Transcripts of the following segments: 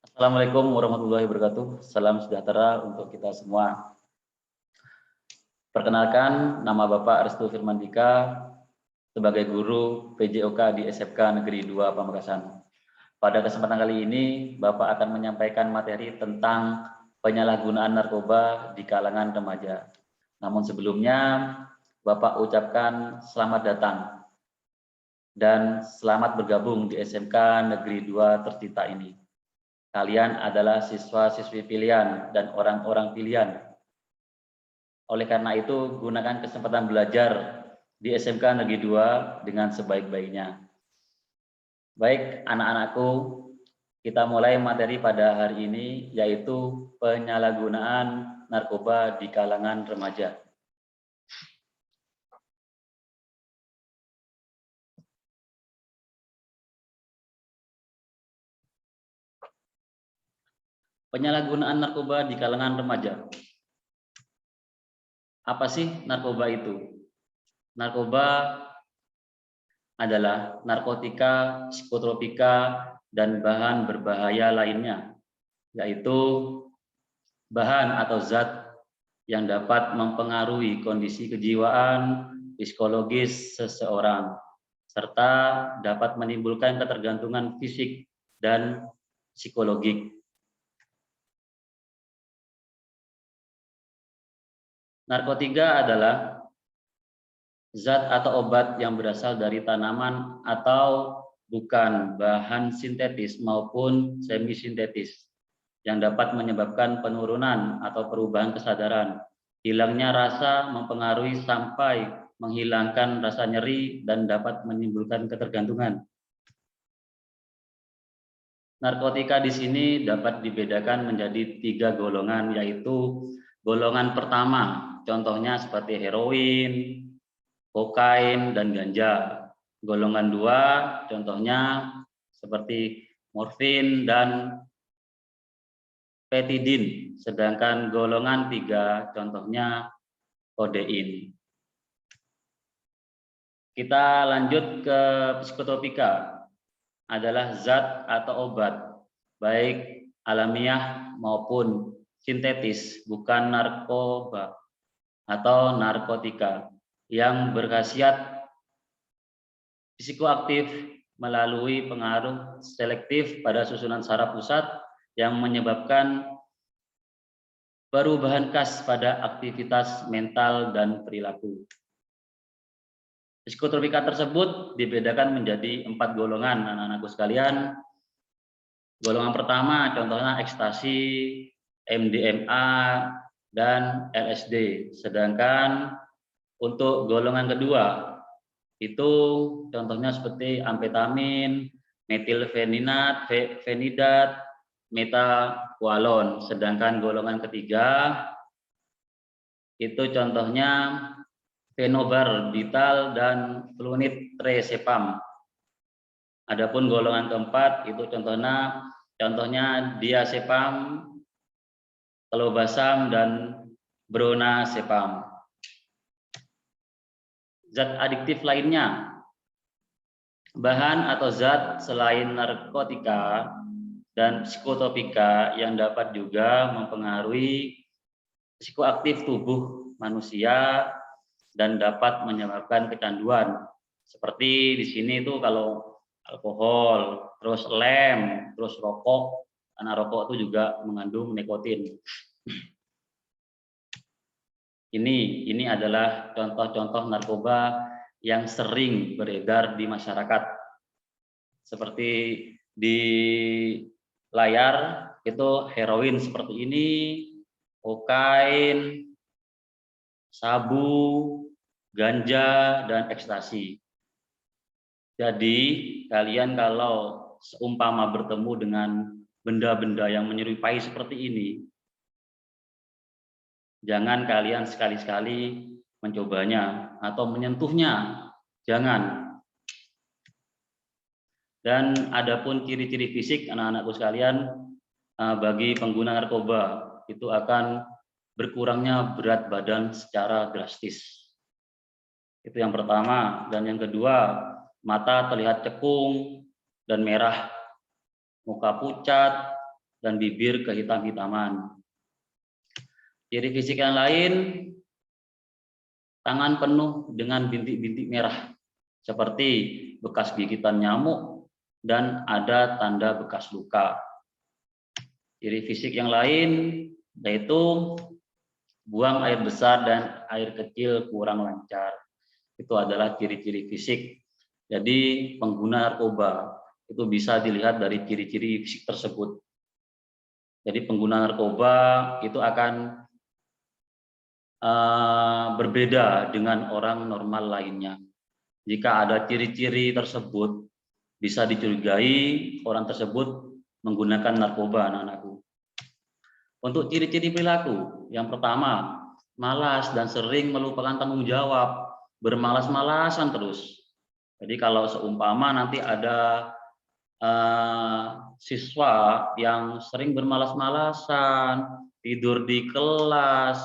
Assalamualaikum warahmatullahi wabarakatuh. Salam sejahtera untuk kita semua. Perkenalkan, nama Bapak Restu Firmandika sebagai guru PJOK di SMK Negeri 2 Pamekasan. Pada kesempatan kali ini, Bapak akan menyampaikan materi tentang penyalahgunaan narkoba di kalangan remaja. Namun sebelumnya, Bapak ucapkan selamat datang dan selamat bergabung di SMK Negeri 2 Tercita ini. Kalian adalah siswa-siswi pilihan dan orang-orang pilihan. Oleh karena itu, gunakan kesempatan belajar di SMK Negeri 2 dengan sebaik-baiknya. Baik, anak-anakku, kita mulai materi pada hari ini, yaitu penyalahgunaan narkoba di kalangan remaja. Penyalahgunaan narkoba di kalangan remaja. Apa sih narkoba itu? Narkoba adalah narkotika, psikotropika, dan bahan berbahaya lainnya, yaitu bahan atau zat yang dapat mempengaruhi kondisi kejiwaan, psikologis seseorang, serta dapat menimbulkan ketergantungan fisik dan psikologik. Narkotika adalah zat atau obat yang berasal dari tanaman atau bukan bahan sintetis maupun semi sintetis yang dapat menyebabkan penurunan atau perubahan kesadaran, hilangnya rasa, mempengaruhi sampai menghilangkan rasa nyeri dan dapat menimbulkan ketergantungan. Narkotika di sini dapat dibedakan menjadi 3 golongan, yaitu golongan pertama, contohnya seperti heroin, kokain, dan ganja. Golongan 2, contohnya seperti morfin dan petidin. Sedangkan golongan 3, contohnya kodein. Kita lanjut ke psikotropika, adalah zat atau obat, baik alamiah maupun sintetis, bukan narkoba atau narkotika, yang berkhasiat psikoaktif melalui pengaruh selektif pada susunan saraf pusat yang menyebabkan perubahan khas pada aktivitas mental dan perilaku. Psikotropika tersebut dibedakan menjadi 4 golongan, anak-anakku sekalian. Golongan pertama contohnya ekstasi, MDMA, dan LSD. Sedangkan untuk golongan kedua itu contohnya seperti amfetamin, metilfenidat, metakualon. Sedangkan golongan ketiga itu contohnya fenobarbital dan flunitrazepam. Adapun golongan keempat itu contohnya diazepam, klobazam, dan bronazepam. Zat adiktif lainnya, bahan atau zat selain narkotika dan psikotropika yang dapat juga mempengaruhi psikoaktif tubuh manusia dan dapat menyebabkan kecanduan. Seperti di sini itu kalau alkohol, terus lem, terus rokok, karena rokok itu juga mengandung nikotin. Ini adalah contoh-contoh narkoba yang sering beredar di masyarakat. Seperti di layar itu heroin seperti ini, kokain, sabu, ganja, dan ekstasi. Jadi kalian kalau seumpama bertemu dengan benda-benda yang menyerupai seperti ini, jangan kalian sekali-sekali mencobanya atau menyentuhnya, jangan. Dan adapun ciri-ciri fisik anak-anakku sekalian, bagi pengguna narkoba itu akan berkurangnya berat badan secara drastis. Itu yang pertama. Dan yang kedua, mata terlihat cekung dan merah muka pucat, dan bibir kehitam-hitaman. Ciri fisik yang lain, tangan penuh dengan bintik-bintik merah, seperti bekas gigitan nyamuk dan ada tanda bekas luka. Ciri fisik yang lain yaitu buang air besar dan air kecil kurang lancar. Itu adalah ciri-ciri fisik. Jadi pengguna narkoba itu bisa dilihat dari ciri-ciri fisik tersebut. Jadi pengguna narkoba itu akan berbeda dengan orang normal lainnya. Jika ada ciri-ciri tersebut, bisa dicurigai orang tersebut menggunakan narkoba, anak-anakku. Untuk ciri-ciri perilaku, yang pertama, malas dan sering melupakan tanggung jawab, bermalas-malasan terus. Jadi kalau seumpama nanti ada siswa yang sering bermalas-malasan, tidur di kelas,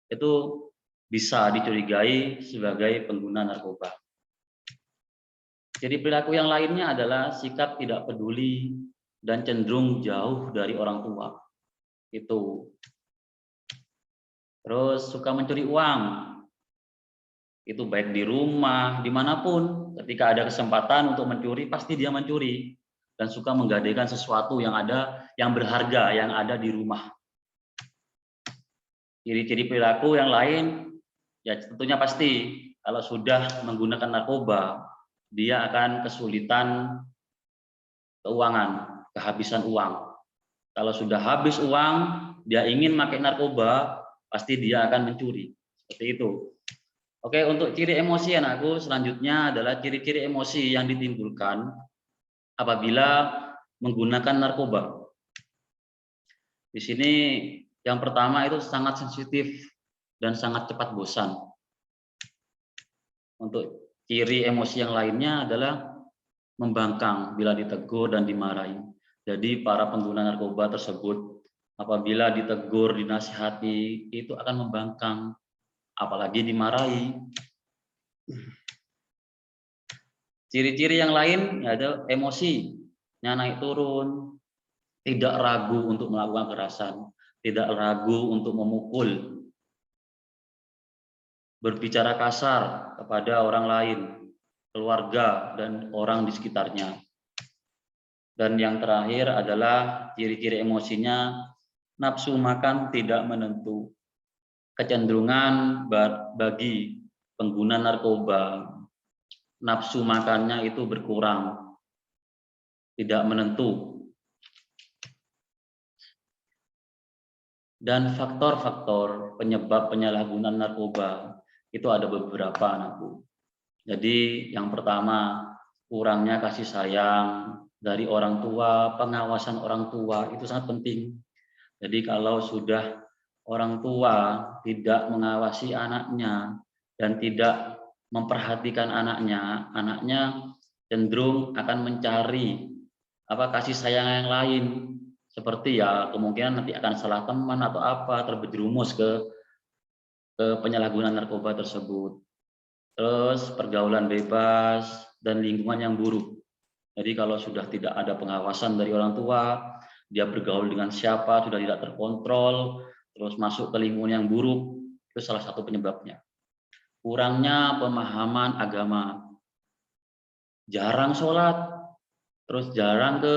itu bisa dicurigai sebagai pengguna narkoba. Jadi perilaku yang lainnya adalah sikap tidak peduli dan cenderung jauh dari orang tua. Itu. Terus suka mencuri uang. Itu baik di rumah, dimanapun. Ketika ada kesempatan untuk mencuri, pasti dia mencuri. Dan suka menggadaikan sesuatu yang ada, yang berharga, yang ada di rumah. Ciri-ciri perilaku yang lain, ya tentunya pasti kalau sudah menggunakan narkoba, dia akan kesulitan keuangan, kehabisan uang. Kalau sudah habis uang, dia ingin pakai narkoba, pasti dia akan mencuri. Seperti itu. Oke, untuk ciri emosi anakku, selanjutnya adalah ciri-ciri emosi yang ditimbulkan apabila menggunakan narkoba. Di sini yang pertama itu sangat sensitif dan sangat cepat bosan. Untuk ciri emosi yang lainnya adalah membangkang bila ditegur dan dimarahi. Jadi para pengguna narkoba tersebut apabila ditegur, dinasihati, itu akan membangkang, apalagi dimarahi. Ciri-ciri yang lain yaitu emosinya naik turun, tidak ragu untuk melakukan kekerasan, tidak ragu untuk memukul, berbicara kasar kepada orang lain, keluarga, dan orang di sekitarnya. Dan yang terakhir adalah ciri-ciri emosinya, nafsu makan tidak menentu. Kecenderungan bagi pengguna narkoba, nafsu makannya itu berkurang, tidak menentu. Dan faktor-faktor penyebab penyalahgunaan narkoba itu ada beberapa, anakku. Jadi yang pertama, kurangnya kasih sayang dari orang tua, pengawasan orang tua itu sangat penting. Jadi kalau sudah orang tua tidak mengawasi anaknya dan tidak memperhatikan anaknya, anaknya cenderung akan mencari kasih sayang yang lain. Seperti ya kemungkinan nanti akan salah teman atau apa, terjerumus ke penyalahgunaan narkoba tersebut. Terus pergaulan bebas dan lingkungan yang buruk. Jadi kalau sudah tidak ada pengawasan dari orang tua, dia bergaul dengan siapa sudah tidak terkontrol, terus masuk ke lingkungan yang buruk, itu salah satu penyebabnya. Kurangnya pemahaman agama, jarang sholat, terus jarang ke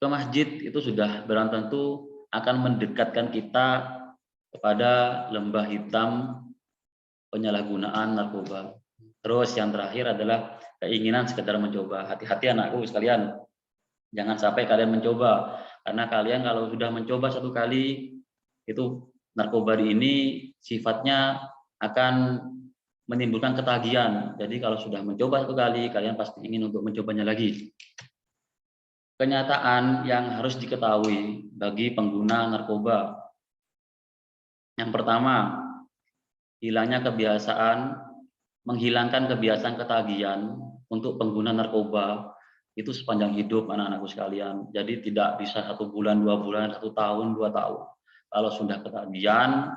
masjid, itu sudah barang tentu akan mendekatkan kita kepada lembah hitam penyalahgunaan narkoba. Terus yang terakhir adalah keinginan sekedar mencoba. Hati-hati anakku sekalian, jangan sampai kalian mencoba, karena kalian kalau sudah mencoba satu kali, itu narkoba ini sifatnya akan menimbulkan ketagihan. Jadi kalau sudah mencoba satu kali, kalian pasti ingin untuk mencobanya lagi. Kenyataan yang harus diketahui bagi pengguna narkoba. Yang pertama, menghilangkan kebiasaan ketagihan untuk pengguna narkoba itu sepanjang hidup anak-anakku sekalian. Jadi tidak bisa 1 bulan, 2 bulan, 1 tahun, 2 tahun. Kalau sudah ketagihan,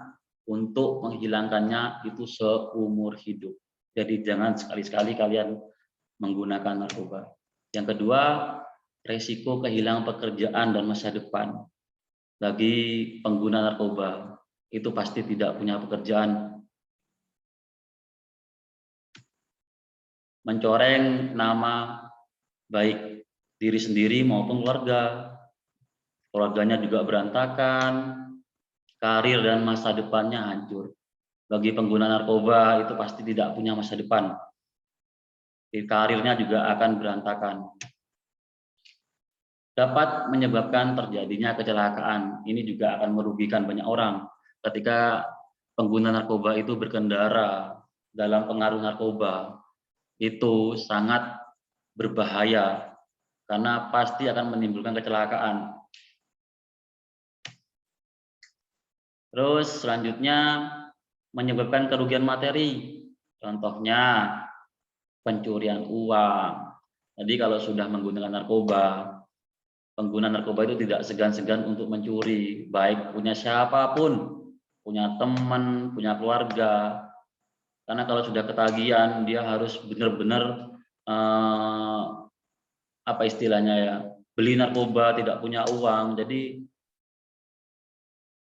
untuk menghilangkannya itu seumur hidup. Jadi jangan sekali-sekali kalian menggunakan narkoba. Yang kedua, resiko kehilangan pekerjaan dan masa depan. Bagi pengguna narkoba, itu pasti tidak punya pekerjaan. Mencoreng nama baik diri sendiri maupun keluarga. Keluarganya juga berantakan, karir dan masa depannya hancur. Bagi pengguna narkoba itu pasti tidak punya masa depan. Karirnya juga akan berantakan. Dapat menyebabkan terjadinya kecelakaan. Ini juga akan merugikan banyak orang ketika pengguna narkoba itu berkendara dalam pengaruh narkoba. Itu sangat berbahaya karena pasti akan menimbulkan kecelakaan. Terus selanjutnya menyebabkan kerugian materi. Contohnya pencurian uang. Jadi kalau sudah menggunakan narkoba, pengguna narkoba itu tidak segan-segan untuk mencuri, baik punya siapapun, punya teman, punya keluarga. Karena kalau sudah ketagihan, dia harus benar-benar apa istilahnya ya, beli narkoba, tidak punya uang, jadi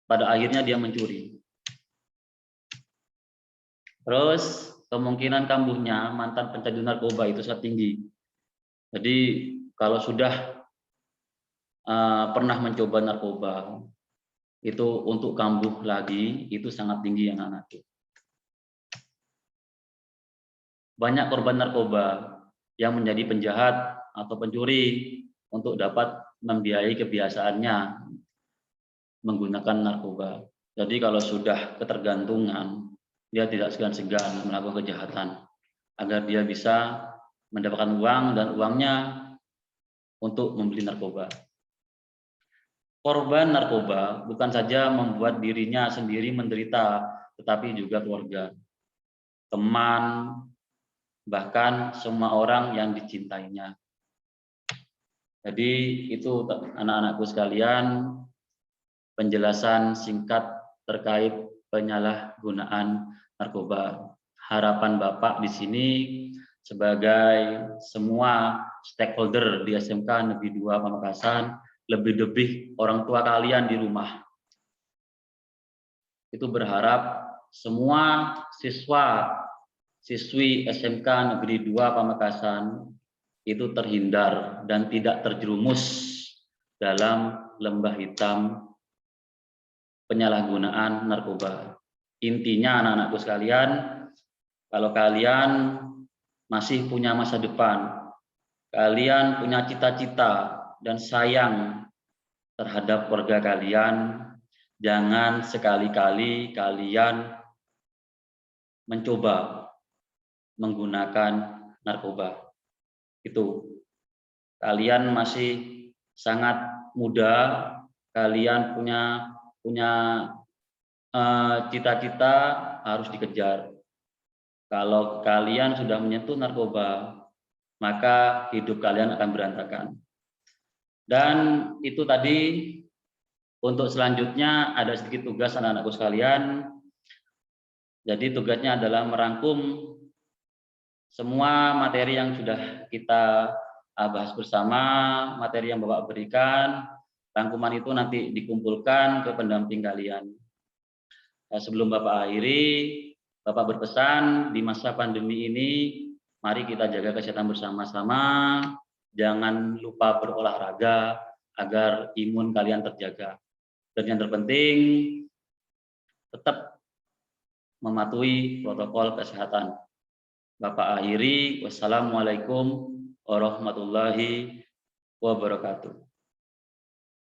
pada akhirnya dia mencuri. Terus kemungkinan kambuhnya mantan pecandu narkoba itu sangat tinggi. Jadi kalau sudah pernah mencoba narkoba, itu untuk kambuh lagi itu sangat tinggi anak-anakku. Banyak korban narkoba yang menjadi penjahat atau pencuri untuk dapat membiayai kebiasaannya menggunakan narkoba. Jadi kalau sudah ketergantungan, dia tidak segan-segan melakukan kejahatan agar dia bisa mendapatkan uang dan uangnya untuk membeli narkoba. Korban narkoba bukan saja membuat dirinya sendiri menderita, tetapi juga keluarga, teman, bahkan semua orang yang dicintainya. Jadi itu anak-anakku sekalian, penjelasan singkat terkait penyalahgunaan narkoba. Harapan Bapak di sini sebagai semua stakeholder di SMK Negeri 2 Pamekasan, lebih-lebih orang tua kalian di rumah, itu berharap semua siswi SMK Negeri 2 Pamekasan itu terhindar dan tidak terjerumus dalam lembah hitam penyalahgunaan narkoba. Intinya anak-anakku sekalian, kalau kalian masih punya masa depan, kalian punya cita-cita dan sayang terhadap keluarga kalian, jangan sekali-kali kalian mencoba menggunakan narkoba. Itu kalian masih sangat muda, kalian punya cita-cita harus dikejar. Kalau kalian sudah menyentuh narkoba, maka hidup kalian akan berantakan. Dan itu tadi. Untuk selanjutnya ada sedikit tugas anak-anakku sekalian. Jadi tugasnya adalah merangkum semua materi yang sudah kita bahas bersama, materi yang Bapak berikan. Rangkuman itu nanti dikumpulkan ke pendamping kalian. Sebelum Bapak akhiri, Bapak berpesan di masa pandemi ini, mari kita jaga kesehatan bersama-sama. Jangan lupa berolahraga agar imun kalian terjaga. Dan yang terpenting, tetap mematuhi protokol kesehatan. Bapak akhiri, wassalamualaikum warahmatullahi wabarakatuh.